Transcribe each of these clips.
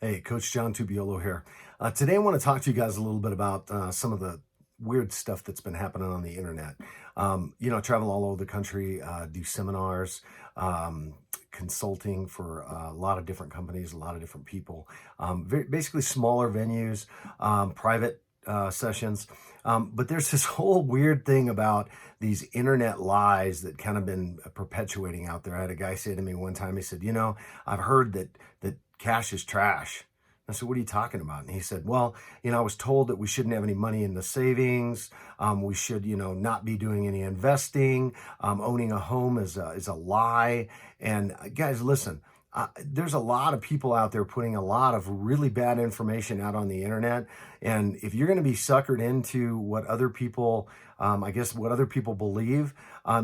Hey, Coach John Tubiolo here. Today, I want to talk to you guys a little bit about some of the weird stuff that's been happening on the internet. I travel all over the country, do seminars, consulting for a lot of different companies, a lot of different people, basically smaller venues, private sessions. But there's this whole weird thing about these internet lies that kind of been perpetuating out there. I had a guy say to me one time, he said, I've heard that cash is trash. I said, what are you talking about? And he said, well, I was told that we shouldn't have any money in the savings. We should, not be doing any investing. Owning a home is a lie. And guys, listen, there's a lot of people out there putting a lot of really bad information out on the internet. And if you're going to be suckered into what other people, what other people believe,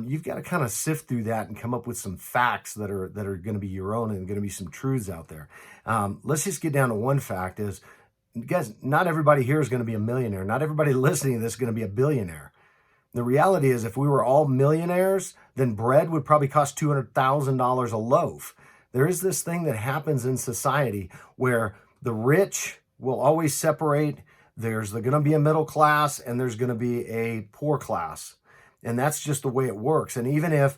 you've got to kind of sift through that and come up with some facts that are going to be your own and going to be some truths out there. Let's just get down to one fact is, guys, not everybody here is going to be a millionaire. Not everybody listening to this is going to be a billionaire. The reality is if we were all millionaires, then bread would probably cost $200,000 a loaf. There is this thing that happens in society where the rich will always separate. There's going to be a middle class and there's going to be a poor class. And that's just the way it works. And even if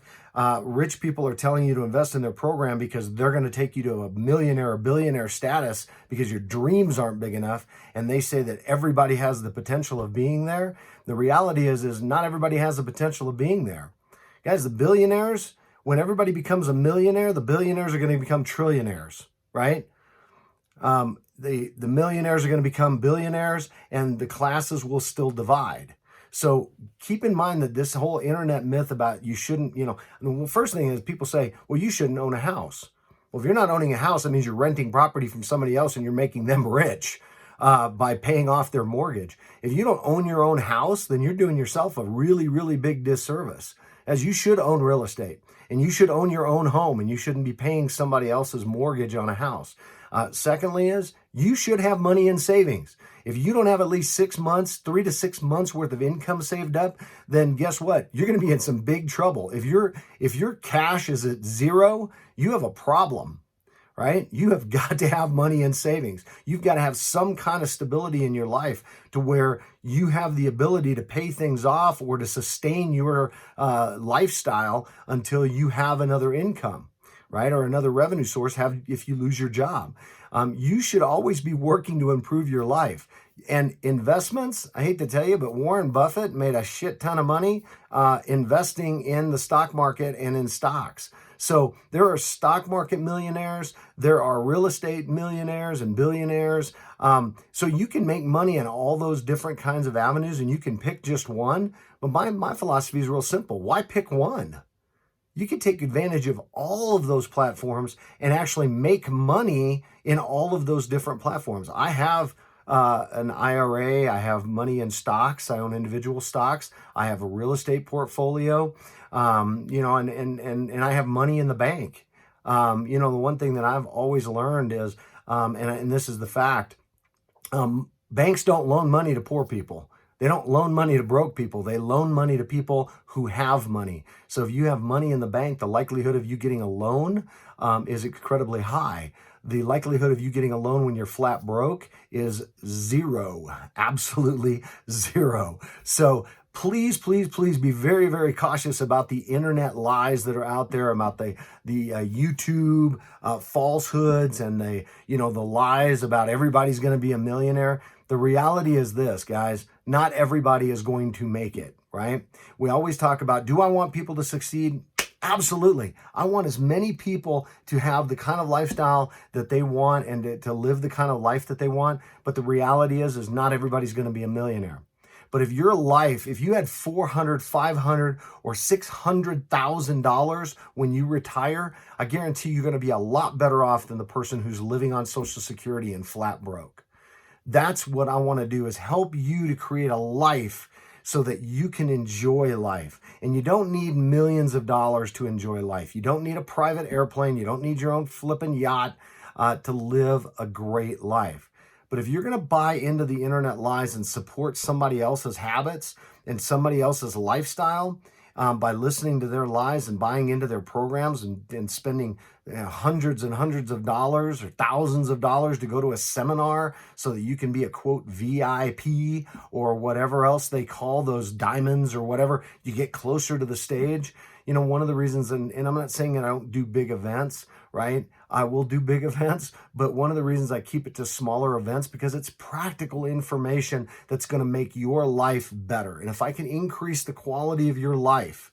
rich people are telling you to invest in their program because they're going to take you to a millionaire or billionaire status because your dreams aren't big enough, and they say that everybody has the potential of being there, the reality is not everybody has the potential of being there. Guys, the billionaires, when everybody becomes a millionaire, the billionaires are going to become trillionaires, right? The millionaires are going to become billionaires, and the classes will still divide. So keep in mind that this whole internet myth about you shouldn't, the first thing is people say, well, you shouldn't own a house. Well, if you're not owning a house, that means you're renting property from somebody else and you're making them rich by paying off their mortgage. If you don't own your own house, then you're doing yourself a really, really big disservice, as you should own real estate. And you should own your own home, and you shouldn't be paying somebody else's mortgage on a house. Secondly is you should have money in savings. If you don't have at least 6 months, 3 to 6 months worth of income saved up, then guess what? You're going to be in some big trouble. If your cash is at zero, you have a problem, right? You have got to have money in savings. You've got to have some kind of stability in your life to where you have the ability to pay things off or to sustain your lifestyle until you have another income, right? Or another revenue source if you lose your job. You should always be working to improve your life. And investments, I hate to tell you, but Warren Buffett made a shit ton of money investing in the stock market and in stocks. So there are stock market millionaires, there are real estate millionaires and billionaires. So you can make money in all those different kinds of avenues, and you can pick just one. But my philosophy is real simple. Why pick one? You can take advantage of all of those platforms and actually make money in all of those different platforms. I have an IRA. I have money in stocks. I own individual stocks. I have a real estate portfolio, and I have money in the bank. The one thing that I've always learned is, and this is the fact, banks don't loan money to poor people. They don't loan money to broke people. They loan money to people who have money. So if you have money in the bank, the likelihood of you getting a loan is incredibly high. The likelihood of you getting a loan when you're flat broke is zero, absolutely zero. So please, please, please be very, very cautious about the internet lies that are out there, about the YouTube falsehoods and the lies about everybody's going to be a millionaire. The reality is this, guys, not everybody is going to make it, right? We always talk about, do I want people to succeed? Absolutely. I want as many people to have the kind of lifestyle that they want and to live the kind of life that they want. But the reality is not everybody's going to be a millionaire. But if your life, if you had $400, $500, or $600,000 when you retire, I guarantee you're going to be a lot better off than the person who's living on Social Security and flat broke. That's what I want to do, is help you to create a life so that you can enjoy life. And you don't need millions of dollars to enjoy life. You don't need a private airplane. You don't need your own flipping yacht to live a great life. But if you're going to buy into the internet lies and support somebody else's habits and somebody else's lifestyle, by listening to their lies and buying into their programs and spending hundreds and hundreds of dollars or thousands of dollars to go to a seminar so that you can be a quote VIP or whatever else they call those diamonds or whatever. You get closer to the stage. One of the reasons, and I'm not saying that I don't do big events, right? I will do big events, but one of the reasons I keep it to smaller events because it's practical information that's going to make your life better. And if I can increase the quality of your life,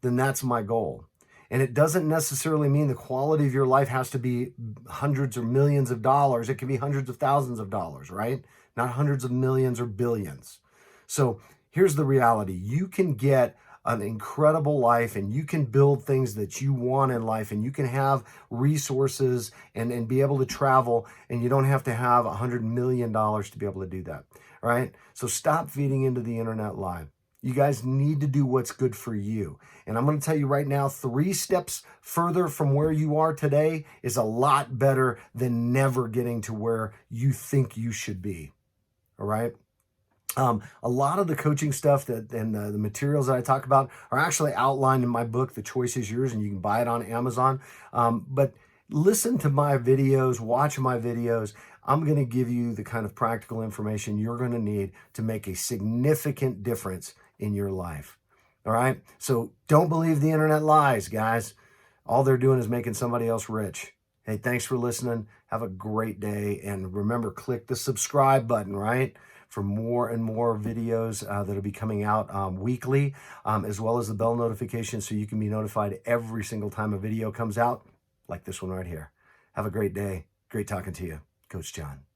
then that's my goal. And it doesn't necessarily mean the quality of your life has to be hundreds or millions of dollars. It can be hundreds of thousands of dollars, right? Not hundreds of millions or billions. So here's the reality. You can get an incredible life and you can build things that you want in life and you can have resources and be able to travel, and you don't have to have $100 million to be able to do that. All right. So stop feeding into the internet lie. You guys need to do what's good for you. And I'm going to tell you right now, 3 steps further from where you are today is a lot better than never getting to where you think you should be. All right. A lot of the coaching stuff and the materials that I talk about are actually outlined in my book, The Choice is Yours, and you can buy it on Amazon. But listen to my videos, watch my videos. I'm going to give you the kind of practical information you're going to need to make a significant difference in your life. All right. So don't believe the internet lies, guys. All they're doing is making somebody else rich. Hey, thanks for listening. Have a great day. And remember, click the subscribe button, right? For more and more videos that'll be coming out weekly, as well as the bell notification so you can be notified every single time a video comes out, like this one right here. Have a great day. Great talking to you, Coach John.